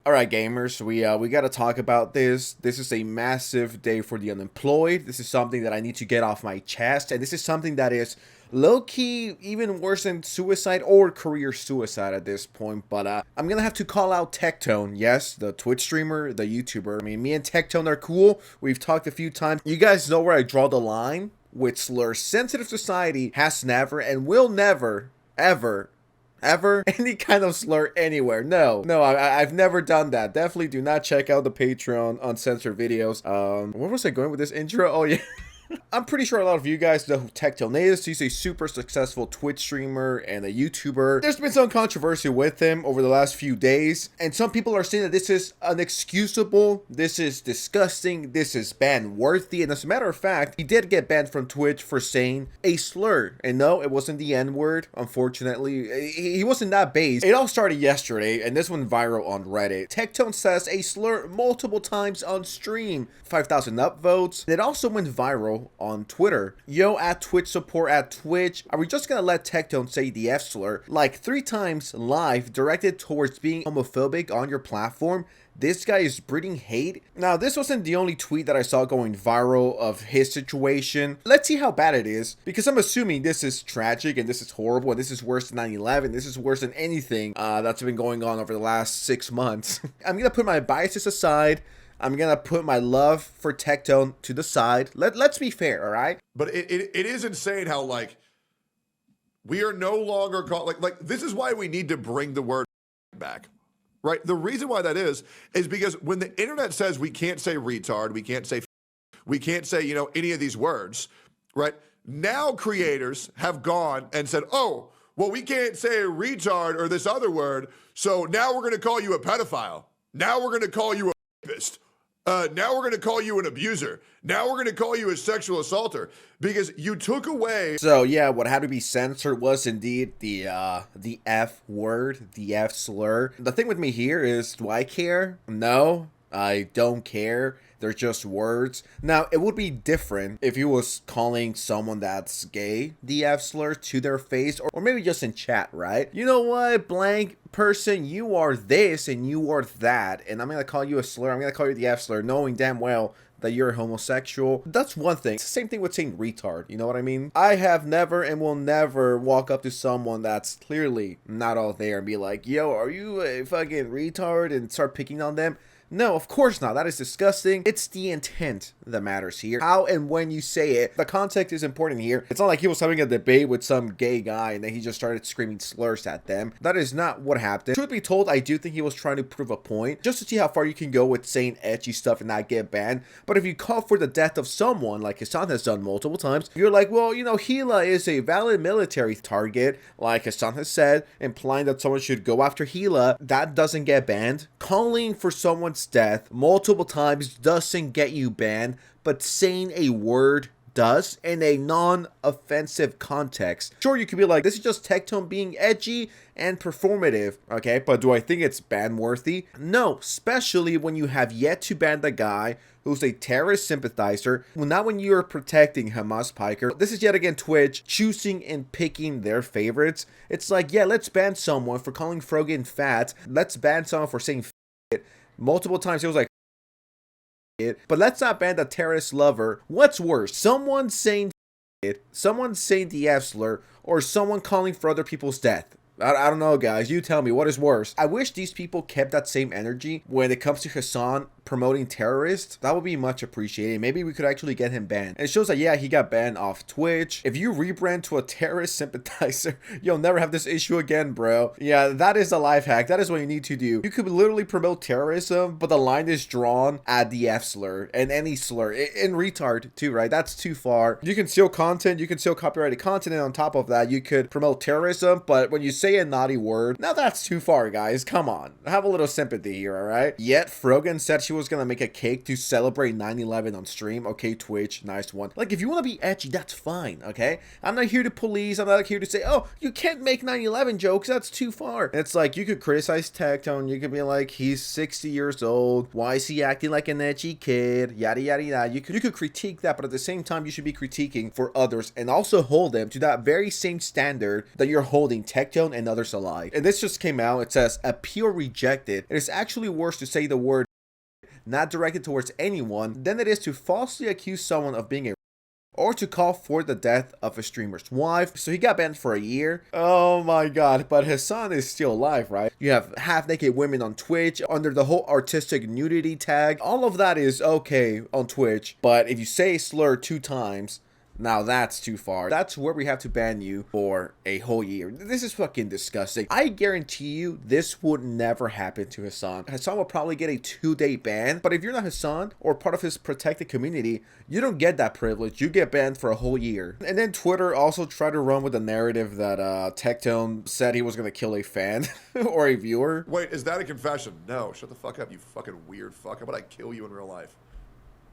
All right, gamers, we got to talk about this. This is a massive day for the unemployed. This is something that I need to get off my chest, and this is something that is low-key even worse than suicide or career suicide at this point. But I'm gonna have to call out Tectone. Yes, the Twitch streamer, the YouTuber. I mean, me and Tectone are cool. We've talked a few times. You guys know where I draw the line with slurs. Sensitive society has never and will never, ever any kind of slur anywhere. No, I've never done that. Definitely do not check out the Patreon uncensored videos. Where was I going with this intro? Oh yeah. I'm pretty sure a lot of you guys know who Tectone is. He's a super successful Twitch streamer and a YouTuber. There's been some controversy with him over the last few days, and some people are saying that this is unexcusable, this is disgusting, this is ban-worthy, and as a matter of fact, he did get banned from Twitch for saying a slur. And no, it wasn't the N-word, unfortunately. He wasn't that base. It all started yesterday, and this went viral on Reddit. Tectone says a slur multiple times on stream, 5,000 upvotes. It also went viral on Twitter. Yo, at Twitch support at Twitch, are we just gonna let Tectone say the F slur like 3 times live directed towards being homophobic on your platform? This guy is breeding hate. Now, this wasn't the only tweet that I saw going viral of his situation. Let's see how bad it is, because I'm assuming this is tragic and this is horrible and this is worse than 9/11. This is worse than anything that's been going on over the last 6 months. I'm gonna put my biases aside. I'm gonna put my love for Tectone to the side. Let's be fair, all right? But it is insane how, like, we are no longer called, like this is why we need to bring the word back, right? The reason why that is because when the internet says we can't say retard, we can't say, you know, any of these words, right? Now creators have gone and said, oh, well, we can't say retard or this other word, so now we're gonna call you a pedophile. Now we're gonna call you a rapist. Now we're going to call you an abuser. Now we're going to call you a sexual assaulter because you took away. So yeah, what had to be censored was indeed the F word, the F slur. The thing with me here is, do I care? No, I don't care. They're just words. Now, it would be different if he was calling someone that's gay the F slur to their face, or maybe just in chat, right? You know what, blank person, you are this and you are that, and I'm gonna call you a slur, I'm gonna call you the F slur, knowing damn well that you're homosexual. That's one thing. It's the same thing with saying retard, you know what I mean? I have never and will never walk up to someone that's clearly not all there and be like, yo, are you a fucking retard, and start picking on them. No, of course not. That is disgusting. It's the intent that matters here. How and when you say it. The context is important here. It's not like he was having a debate with some gay guy and then he just started screaming slurs at them. That is not what happened. Truth be told, I do think he was trying to prove a point, just to see how far you can go with saying edgy stuff and not get banned. But if you call for the death of someone, like Hassan has done multiple times, you're like, well, you know, Gila is a valid military target, like Hassan has said, implying that someone should go after Gila. That doesn't get banned. Calling for someone's death multiple times doesn't get you banned, but saying a word does in a non-offensive context. Sure, you could be like, this is just Tectone being edgy and performative, okay? But do I think it's ban-worthy? No, especially when you have yet to ban the guy who's a terrorist sympathizer. Well, not when you're protecting Hamas Piker. This is yet again Twitch choosing and picking their favorites. It's like, yeah, let's ban someone for calling Frogan fat. Let's ban someone for saying it. Multiple times it was like it, but let's not ban the terrorist lover. What's worse, someone saying it, someone saying the F slur, or someone calling for other people's death? I don't know, guys. You tell me, what is worse? I wish these people kept that same energy when it comes to Hassan promoting terrorists. That would be much appreciated. Maybe we could actually get him banned. And it shows that, yeah, he got banned off Twitch. If you rebrand to a terrorist sympathizer, you'll never have this issue again, bro. Yeah, that is a life hack. That is what you need to do. You could literally promote terrorism, but the line is drawn at the F slur and any slur. In retard, too, right? That's too far. You can steal content. You can steal copyrighted content. And on top of that, you could promote terrorism. But when you say a naughty word, now that's too far, guys. Come on. Have a little sympathy here, all right? Yet, Frogan said she was was gonna make a cake to celebrate 9/11 on stream. Okay, Twitch, nice one. Like, if you want to be edgy, that's fine, okay? I'm not here to police. I'm not here to say, oh, you can't make 9/11 jokes. That's too far. And it's like, you could criticize Tectone. You could be like, he's 60 years old. Why is he acting like an edgy kid? Yada, yada, yada. You could critique that, but at the same time, you should be critiquing for others and also hold them to that very same standard that you're holding Tectone and others alike. And this just came out. It says, appeal rejected. It is actually worse to say the word not directed towards anyone than it is to falsely accuse someone of being a or to call for the death of a streamer's wife. So he got banned for a year. Oh my god, but his son is still alive, right? You have half-naked women on Twitch under the whole artistic nudity tag. All of that is okay on Twitch, but if you say slur 2 times, now that's too far. That's where we have to ban you for a whole year. This is fucking disgusting. I guarantee you this would never happen to Hassan. Hassan will probably get a 2-day ban, but if you're not Hassan or part of his protected community, you don't get that privilege. You get banned for a whole year. And then Twitter also tried to run with the narrative that Tectone said he was gonna kill a fan or a viewer. Wait, is that a confession? No, shut the fuck up, you fucking weird fuck. How about I kill you in real life?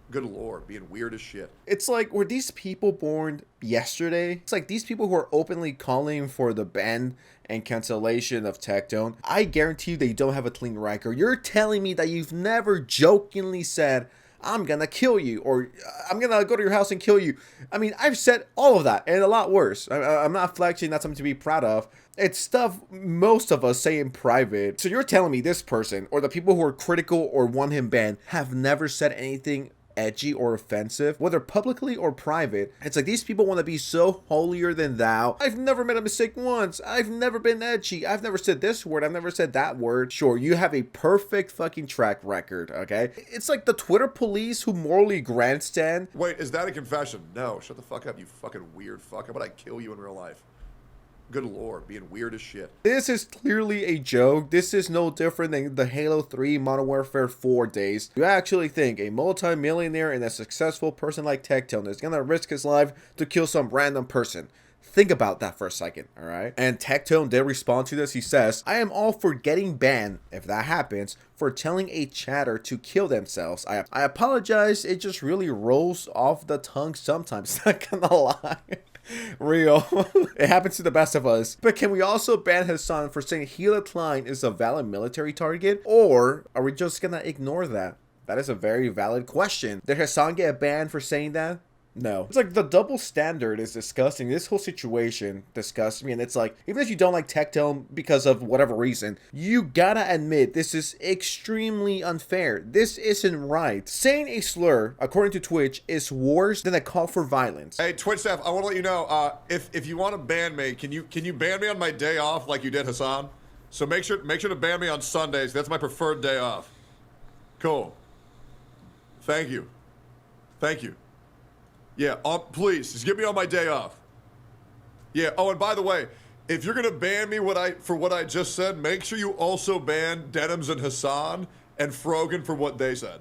Good lord, being weird as shit. It's like, were these people born yesterday? It's like these people who are openly calling for the ban and cancellation of Tectone, I guarantee you they don't have a clean record. You're telling me that you've never jokingly said, I'm gonna kill you, or I'm gonna go to your house and kill you. I mean, I've said all of that and a lot worse. I'm not flexing, that's something to be proud of. It's stuff most of us say in private. So you're telling me this person, or the people who are critical or want him banned, have never said anything edgy or offensive, whether publicly or private. It's like these people want to be so holier than thou. I've never made a mistake once. I've never been edgy. I've never said this word. I've never said that word. Sure, you have a perfect fucking track record, okay? It's like the Twitter police who morally grandstand. Wait, is that a confession? No, shut the fuck up, you fucking weird fuck. How about I kill you in real life? Good lord, being weird as shit. This is clearly a joke. This is no different than the Halo 3 Modern Warfare 4 days. You actually think a multi-millionaire and a successful person like Tectone is gonna risk his life to kill some random person? Think about that for a second, alright? And Tectone did respond to this. He says, I am all for getting banned, if that happens, for telling a chatter to kill themselves. I apologize, it just really rolls off the tongue sometimes, not gonna lie. Real. It happens to the best of us. But can we also ban Hassan for saying Gila Klein is a valid military target? Or are we just gonna ignore that? That is a very valid question. Did Hassan get banned for saying that? No. It's like the double standard is disgusting. This whole situation disgusts me. And it's like, even if you don't like Tectone because of whatever reason, you gotta admit this is extremely unfair. This isn't right. Saying a slur, according to Twitch, is worse than a call for violence. Hey, Twitch staff, I want to let you know, if you want to ban me, can you ban me on my day off like you did Hassan? So make sure to ban me on Sundays. That's my preferred day off. Cool. Thank you. Thank you. Yeah, please, just get me on my day off. Yeah, oh, and by the way, if you're gonna ban me for what I just said, make sure you also ban Denims and Hassan and Frogan for what they said.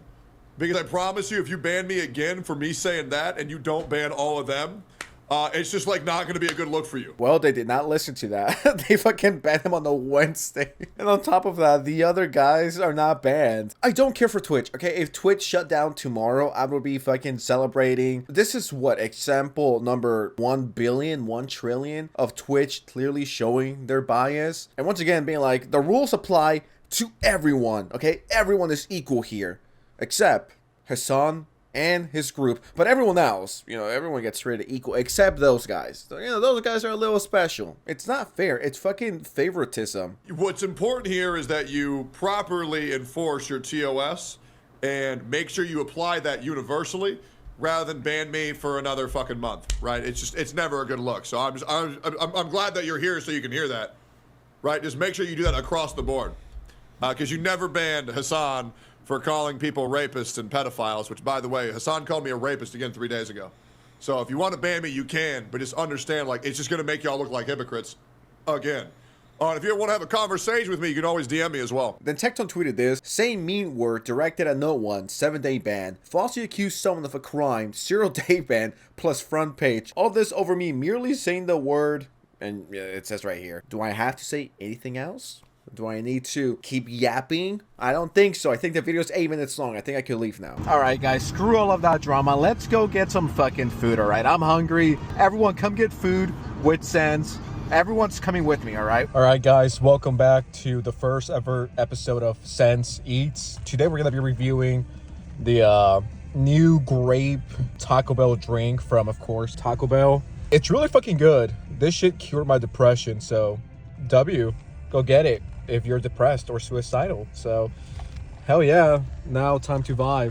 Because I promise you, if you ban me again for me saying that and you don't ban all of them, it's just like not gonna be a good look for you. Well, they did not listen to that. They fucking banned him on the Wednesday. And on top of that, the other guys are not banned. I don't care for Twitch, okay? If Twitch shut down tomorrow, I would be fucking celebrating. This is what, example number 1 billion, 1 trillion of Twitch clearly showing their bias. And once again, being like, the rules apply to everyone, okay? Everyone is equal here, except Hassan and his group, but everyone else, you know, everyone gets treated equal except those guys. So, you know, those guys are a little special. It's not fair. It's fucking favoritism. What's important here is that you properly enforce your TOS and make sure you apply that universally rather than ban me for another fucking month, right? It's never a good look. So I'm glad that you're here so you can hear that, right? Just make sure you do that across the board, because you never banned Hassan for calling people rapists and pedophiles, which, by the way, Hassan called me a rapist again 3 days ago. So if you want to ban me, you can, but just understand, like, it's just going to make y'all look like hypocrites again. And if you want to have a conversation with me, you can always DM me as well. Then Tectone tweeted this, saying mean word directed at no one, 7-day ban, falsely accused someone of a crime, 0-day ban, plus front page. All this over me merely saying the word, and it says right here, do I have to say anything else? Do I need to keep yapping? I don't think so. I think the video's 8 minutes long. I think I could leave now. All right, guys, screw all of that drama. Let's go get some fucking food, all right? I'm hungry. Everyone, come get food with Sense. Everyone's coming with me, all right? All right, guys, welcome back to the first ever episode of Sense Eats. Today, we're going to be reviewing the new grape Taco Bell drink from, of course, Taco Bell. It's really fucking good. This shit cured my depression, so W, go get it if you're depressed or suicidal. So, hell yeah, now time to vibe.